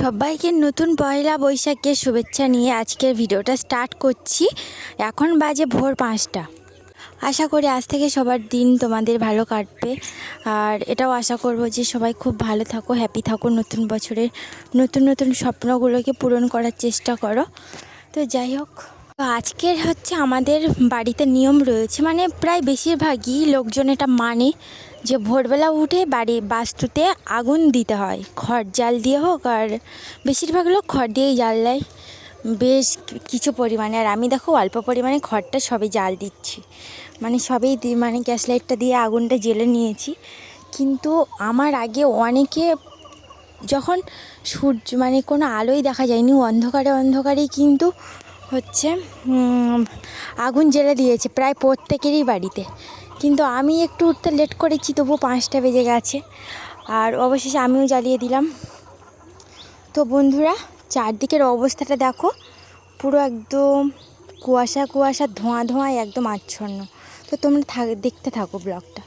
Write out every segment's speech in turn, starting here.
সবাইকে নতুন পয়লা বৈশাখের শুভেচ্ছা নিয়ে আজকের ভিডিওটা স্টার্ট করছি। এখন বাজে ভোর 5টা। আশা করি আজ থেকে সবার দিন তোমাদের ভালো কাটবে, আর এটাও আশা করব যে সবাই খুব ভালো থাকো, হ্যাপি থাকো, নতুন বছরের নতুন নতুন স্বপ্নগুলোকে পূরণ করার চেষ্টা করো। তো যাই হোক, তো আজকের হচ্ছে আমাদের বাড়িতে নিয়ম রয়েছে, মানে প্রায় বেশিরভাগই লোকজন এটা মানে যে ভোরবেলা উঠে বাড়ি বাস্তুতে আগুন দিতে হয়, খড় জাল দিয়ে হোক, আর বেশিরভাগ লোক খড় দিয়েই জাল দেয় বেশ কিছু পরিমাণে। আর আমি দেখো অল্প পরিমাণে খড়টা সবে জাল দিচ্ছি, মানে সবেই মানে গ্যাস লাইটটা দিয়ে আগুনটা জ্বেলে নিয়েছি। কিন্তু আমার আগে অনেকে যখন সূর্য মানে কোনো আলোই দেখা যায়নি, অন্ধকারে অন্ধকারেই কিন্তু হচ্ছে আগুন জ্বেলে দিয়েছে প্রায় প্রত্যেকেরই বাড়িতে। কিন্তু আমি একটু উঠতে লেট করেছি, তবু 5টা বেজে গেছে, আর অবশেষে আমিও জ্বালিয়ে দিলাম। তো বন্ধুরা, চারদিকের অবস্থাটা দেখো, পুরো একদম কুয়াশা কুয়াশা, ধোঁয়া ধোঁয়ায় একদম আচ্ছন্ন। তো তোমরা দেখতে থাকো ব্লগটা।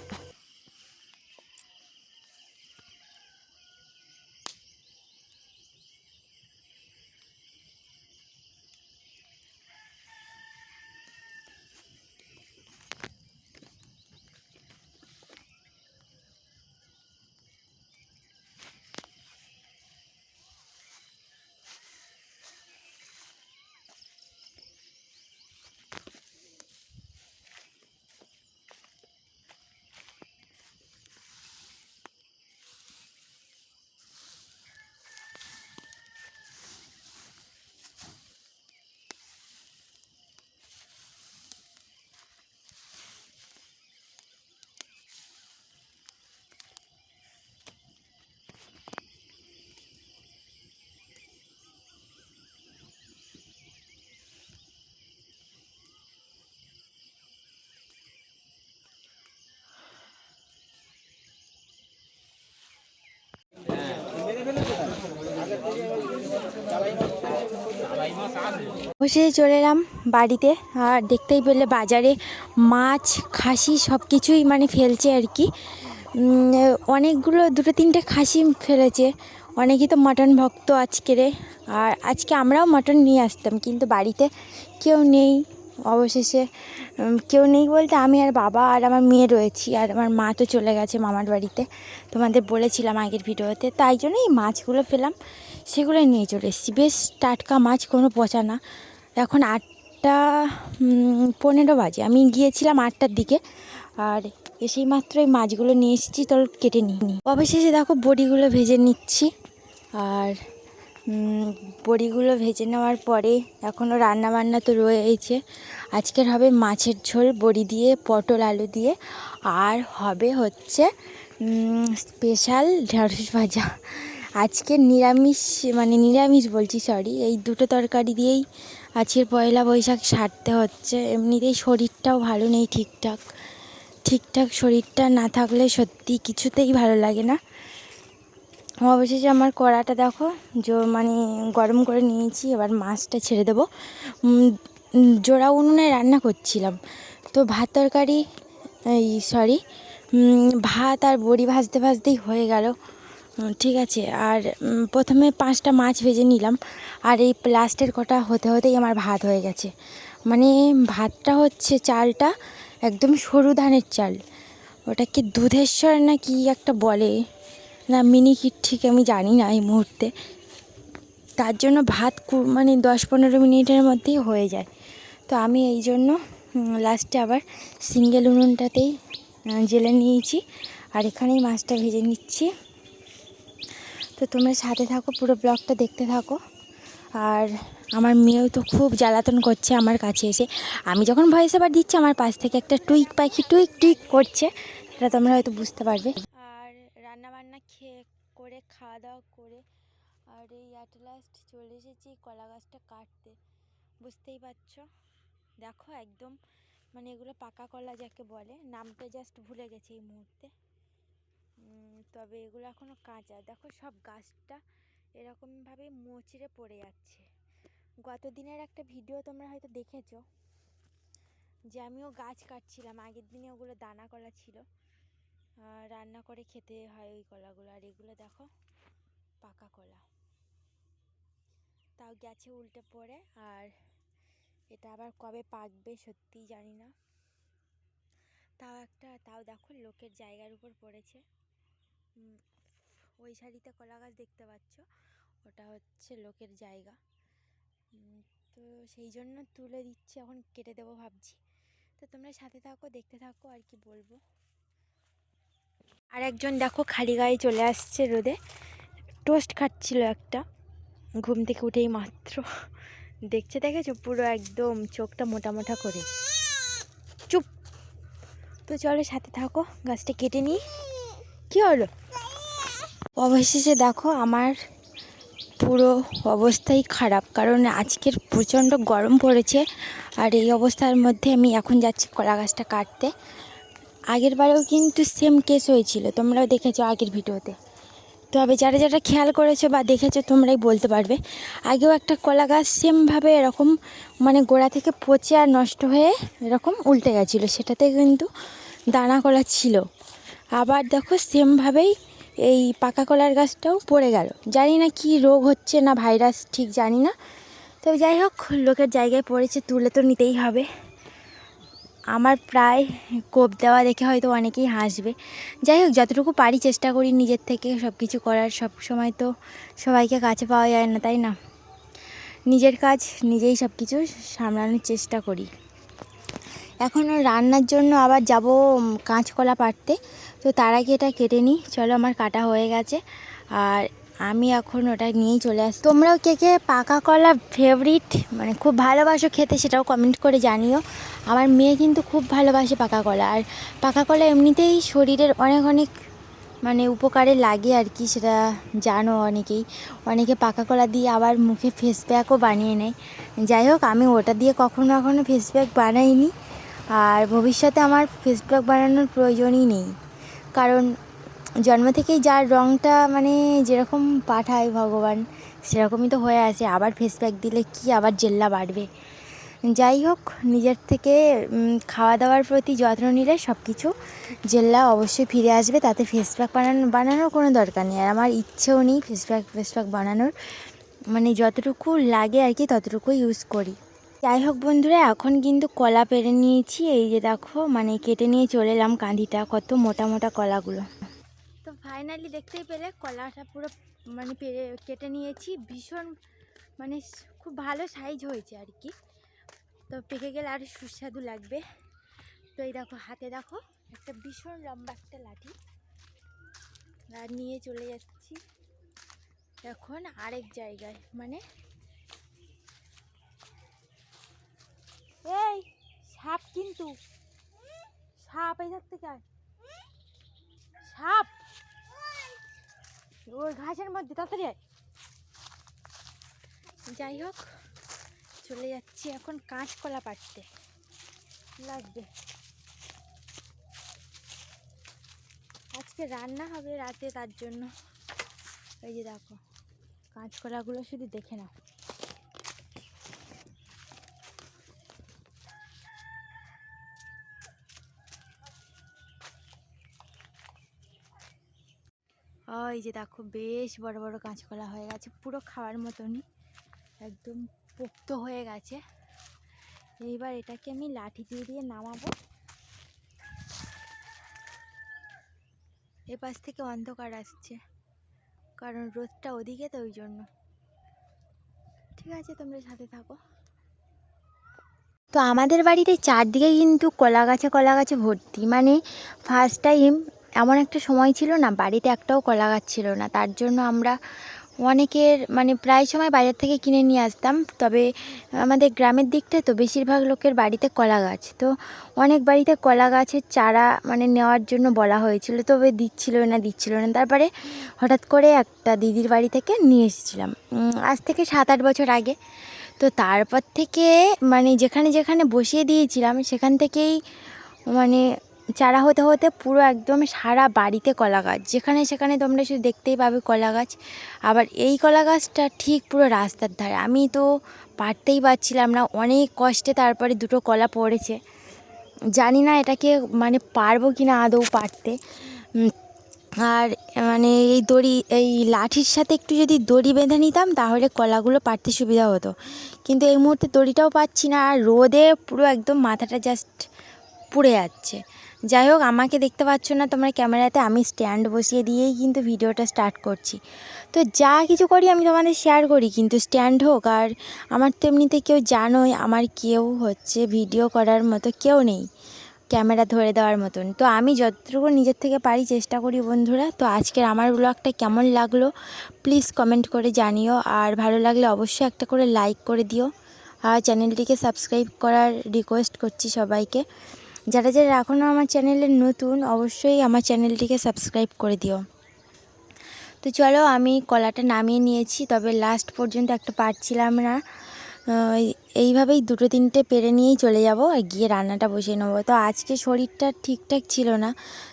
বসে চলে এলাম বাড়িতে, আর দেখতেই পেলে বাজারে মাছ খাসি সব কিছুই মানে ফেলছে আর কি। অনেকগুলো 2-3টে খাসি ফেলেছে, অনেকেই তো মাটন ভক্ত আজকেরে। আর আজকে আমরাও মাটন নিয়ে আসতাম, কিন্তু বাড়িতে কেউ নেই। অবশেষে কেউ নেই বলতে আমি আর বাবা আর আমার মেয়ে রয়েছি, আর আমার মা তো চলে গেছে মামার বাড়িতে, তোমাদের বলেছিলাম আগের ভিডিওতে। তাই জন্য এই মাছগুলো পেলাম, সেগুলো নিয়ে চলে এসেছি। বেশ টাটকা মাছ, কোনো পচা না। এখন 8টা 15 বাজে, আমি গিয়েছিলাম 8টার দিকে, আর এসেই মাত্র এই মাছগুলো নিয়ে এসেছি, তো কেটে নিই। অবশেষে দেখো বড়িগুলো ভেজে নিচ্ছি, আর বড়িগুলো ভেজে নেওয়ার পরে এখনও রান্নাবান্না তো রয়েছে। আজকের হবে মাছের ঝোল বড়ি দিয়ে, পটল আলু দিয়ে, আর হবে হচ্ছে স্পেশাল ঢেঁড়স ভাজা। আজকে নিরামিষ, মানে নিরামিষ বলছি সরি, এই দুটো তরকারি দিয়েই আজকের পয়লা বৈশাখ সারতে হচ্ছে। এমনিতেই শরীরটাও ভালো নেই ঠিকঠাক ঠিকঠাক শরীরটা না থাকলে সত্যি কিছুতেই ভালো লাগে না। অবশেষে আমার কড়াটা দেখো মানে গরম করে নিয়েছি, এবার মাছটা ছেড়ে দেবো। জোড়া উনুনে রান্না করছিলাম, তো ভাত তরকারি সরি ভাত আর বড়ি ভাজতে ভাজতেই হয়ে গেল। ঠিক আছে, আর প্রথমে 5টা মাছ ভেজে নিলাম, আর এই লাস্টের কটা হতে হতেই আমার ভাত হয়ে গেছে। মানে ভাতটা হচ্ছে চালটা একদম সরু ধানের চাল, ওটাকে দুধেশ্বর না কি একটা বলে, না মিনিকিট ঠিক আমি জানি না এই মুহূর্তে। তার জন্য ভাত মানে 10-15 মিনিটের মধ্যেই হয়ে যায়। তো আমি এই জন্য লাস্টে আবার সিঙ্গেল উনুনটাতেই জেলে নিয়েছি, আর এখানেই মাছটা ভেজে নিচ্ছি। তো তোমরা সাথে থাকো, পুরো ব্লগটা দেখতে থাকো। আর আমার মেয়েও তো খুব জ্বালাতন করছে আমার কাছে এসে। আমি যখন ভয়েস ওভার দিচ্ছি, আমার পাশ থেকে একটা টুইক পাখি টুইক টুইক করছে, সেটা তোমরা হয়তো বুঝতে পারবে। আর রান্নাবান্না করে খাওয়া দাওয়া করে, আর এই অ্যাট লাস্ট চলে এসেছি কলা গাছটা কাটতে। বুঝতেই পারছো, দেখো একদম মানে এগুলো পাকা কলা যাকে বলে, নামটা জাস্ট ভুলে গেছি এই মুহূর্তে। তবে এগুলো এখনও কাঁচা, দেখো সব গাছটা এরকমভাবে মোচড়ে পড়ে যাচ্ছে। গত দিনের একটা ভিডিও তোমরা হয়তো দেখেছো, যে আমিও গাছ কাটছিলাম, আগের দিনে ওগুলো দানা কলা ছিল, রান্না করে খেতে হয় ওই কলাগুলো। আর এগুলো দেখো পাকা কলা। তাও গেছে উল্টে পড়ে। আর এটা আবার কবে পাকবে সত্যিই জানি না। তাও দেখো লোকের জায়গার উপর পড়েছে। ওই সারিতে কলা গাছ দেখতে পাচ্ছ, ওটা হচ্ছে লোকের জায়গা। তো সেই জন্য তুলে দিচ্ছি, এখন কেটে দেবো ভাবছি। তো তোমরা সাথে থাকো, দেখতে থাকো আর কি বলবো। আর একজন দেখো খালি গায়ে চলে আসছে রোদে, টোস্ট খাচ্ছিল একটা, ঘুম থেকে উঠেই মাত্র। দেখেছো পুরো একদম চোখটা মোটা মোটা করে। চুপ। তো চলো সাথে থাকো, গাছটা কেটে নিই। কি হলো? অবশেষে দেখো আমার পুরো অবস্থাই খারাপ, কারণ আজকের প্রচণ্ড গরম পড়েছে। আর এই অবস্থার মধ্যে আমি এখন যাচ্ছি কলা গাছটা কাটতে। আগের বারেও কিন্তু সেম কেস হয়েছিল, তোমরাও দেখেছো আগের ভিডিওতে। তবে যারা যারা খেয়াল করেছো বা দেখেছো তোমরাই বলতে পারবে। আগেও একটা কলা গাছ সেমভাবে এরকম মানে গোড়া থেকে পচে আর নষ্ট হয়ে এরকম উল্টে গেছিলো, সেটাতে কিন্তু দানা কলা ছিল। আবার দেখো সেমভাবেই এই পাকা কলার গাছটাও পড়ে গেল। জানি না কি রোগ হচ্ছে না ভাইরাস, ঠিক জানি না। তবে যাই হোক, লোকের জায়গায় পড়েছে, তুলে তো নিতেই হবে। আমার প্রায় কোপ দেওয়া দেখে হয়তো অনেকেই হাসবে। যাই হোক, যতটুকু পারি চেষ্টা করি নিজের থেকে সব কিছু করার। সব সময় তো সবাইকে কাছে পাওয়া যায় না, তাই না? নিজের কাজ নিজেই সব কিছু সামলানোর চেষ্টা করি। এখনও রান্নার জন্য আবার যাব কাঁচকলা পাড়তে। তো তার আগে এটা কেটে নিই। চলো, আমার কাটা হয়ে গেছে আর আমি এখন ওটা নিয়েই চলে আসি। তোমরাও কে কে পাকা কলা ফেভারিট মানে খুব ভালোবাসো খেতে, সেটাও কমেন্ট করে জানিও। আমার মেয়ে কিন্তু খুব ভালোবাসে পাকা কলা। আর পাকা কলা এমনিতেই শরীরের অনেক অনেক মানে উপকারে লাগে আর কি, সেটা জানো অনেকেই। অনেকে পাকা কলা দিয়ে আবার মুখে ফেস প্যাকও বানিয়ে নেয়। যাই হোক, আমি ওটা দিয়ে কখনো ফেস প্যাক বানাইনি। আর ভবিষ্যতে আমার ফেস প্যাক বানানোর প্রয়োজনই নেই, কারণ জন্ম থেকেই যার রঙটা মানে যেরকম পাঠায় ভগবান, সেরকমই তো হয়ে আছে। আবার ফেস প্যাক দিলে কি আবার জেল্লা বাড়বে? যাই হোক, নিজের থেকে খাওয়া দাওয়ার প্রতি যত্ন নিলে সব কিছু জেল্লা অবশ্যই ফিরে আসবে। তাতে ফেস প্যাক বানানোর কোনো দরকার নেই। আর আমার ইচ্ছেও নেই ফেস প্যাক বানানোর, মানে যতটুকু লাগে আর কি ততটুকুই ইউজ করি। যাই হোক বন্ধুরা, এখন কিন্তু কলা পেরে নিয়েছি। এই যে দেখো, মানে কেটে নিয়ে চলে এলাম কাঁধিটা, কত মোটা মোটা কলাগুলো। তো ফাইনালি দেখতেই পেলে কলাটা পুরো মানে কেটে নিয়েছি। ভীষণ মানে খুব ভালো সাইজ হয়েছে আর কি। তো পেকে গেলে আরও সুস্বাদু লাগবে। তো এই দেখো, হাতে দেখো একটা ভীষণ লম্বা একটা লাঠি, আর নিয়ে চলে যাচ্ছি এখন আরেক জায়গায়। মানে এই সাপ, কিন্তু সাপ এই থাকতে চায়, সাপ ওই ঘাসের মধ্যে, তাড়াতাড়ি আয়। যাই হোক, চলে যাচ্ছি এখন কাঁচকলা পাড়তে লাগবে। আজকে রান্না হবে রাতে, তার জন্য এই যে দেখো কাঁচকলাগুলো শুধু দেখে নাও। এই যে দেখো, বেশ বড় বড় কাঁচকলা হয়ে গেছে, পুরো খাওয়ার মতনই, একদম পোক্ত হয়ে গেছে। এইবার এটাকে আমি লাঠি দিয়ে নামাবো। এপাশ থেকে অন্ধকার আসছে, কারণ রোদটা ওদিকে, তো ওই জন্য। ঠিক আছে, তোমরা সাথে থাকো। তো আমাদের বাড়িতে চারদিকে কিন্তু কলা গাছে ভর্তি। মানে ফার্স্ট টাইম এমন একটা সময় ছিল না বাড়িতে একটাও কলা গাছ ছিল না, তার জন্য আমরা অনেকের মানে প্রায় সময় বাজার থেকে কিনে নিয়ে আসতাম। তবে আমাদের গ্রামের দিকটা তো বেশিরভাগ লোকের বাড়িতে কলা গাছ, তো অনেক বাড়িতে কলা গাছের চারা মানে নেওয়ার জন্য বলা হয়েছিল, তবে দিচ্ছিল না। তারপরে হঠাৎ করে একটা দিদির বাড়ি থেকে নিয়ে এসেছিলাম, আজ থেকে 7-8 বছর আগে। তো তারপর থেকে মানে যেখানে যেখানে বসিয়ে দিয়েছিলাম সেখান থেকেই মানে চারা হতে হতে পুরো একদম সারা বাড়িতে কলা গাছ, যেখানে সেখানে তোমরা শুধু দেখতেই পাবে কলা গাছ। আবার এই কলা গাছটা ঠিক পুরো রাস্তার ধারে, আমি তো পারতেই পারছিলাম না, অনেক কষ্টে তারপরে দুটো কলা পড়েছে। জানি না এটাকে মানে পারবো কি না আদৌ পারতে। আর মানে এই লাঠির সাথে একটু যদি দড়ি বেঁধে নিতাম তাহলে কলাগুলো পাড়তে সুবিধা হতো, কিন্তু এই মুহূর্তে দড়িটাও পাচ্ছি না, আর রোদে পুরো একদম মাথাটা জাস্ট পুড়ে যাচ্ছে। যাই হোক, আমাকে দেখতে পাচ্ছ না তোমরা ক্যামেরাতে, আমি স্ট্যান্ড বসিয়ে দিয়েই কিন্তু ভিডিওটা স্টার্ট করছি। তো যা কিছু করি আমি তোমাদের শেয়ার করি, কিন্তু স্ট্যান্ড হোক, আর আমার তো এমনিতে কেউ জানোই আমার কেউ হচ্ছে ভিডিও করার মতো কেউ নেই, ক্যামেরা ধরে দেওয়ার মতন। তো আমি যতটুকু নিজের থেকে পারি চেষ্টা করি বন্ধুরা। তো আজকের আমার ব্লগটা কেমন লাগলো প্লিজ কমেন্ট করে জানিও, আর ভালো লাগলে অবশ্যই একটা করে লাইক করে দিও, আর চ্যানেলটিকে সাবস্ক্রাইব করার রিকোয়েস্ট করছি সবাইকে। যারা যারা এখনও আমার চ্যানেলে নতুন অবশ্যই আমার চ্যানেলটিকে সাবস্ক্রাইব করে দিও। তো চলো, আমি কলাটা নামিয়ে নিয়েছি, তবে লাস্ট পর্যন্ত একটা পারছিলাম না, এইভাবেই 2-3টে পেরে নিয়েই চলে যাব আর গিয়ে রান্নাটা বসিয়ে নেবো। তো আজকে শরীরটা ঠিকঠাক ছিল না,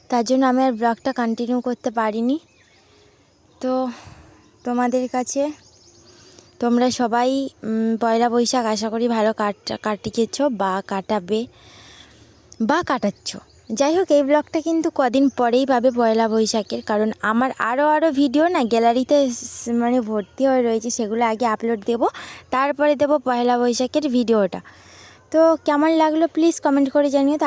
তার জন্য আমি আর ব্লগটা কন্টিনিউ করতে পারিনি। তো তোমাদের কাছে তোমরা সবাই পয়লা বৈশাখ আশা করি ভালো কাটিয়েছো বা কাটাবে বা কাটাচ্ছ। যাই হোক, এই ব্লগটা কিন্তু কদিন পরেই পাবে পয়লা বৈশাখের, কারণ আমার আরও ভিডিও না গ্যালারিতে মানে ভর্তি হয়ে রয়েছে, সেগুলো আগে আপলোড দেব, তারপরে দেব পয়লা বৈশাখের ভিডিওটা। তো কেমন লাগলো প্লিজ কমেন্ট করে জানিও। তো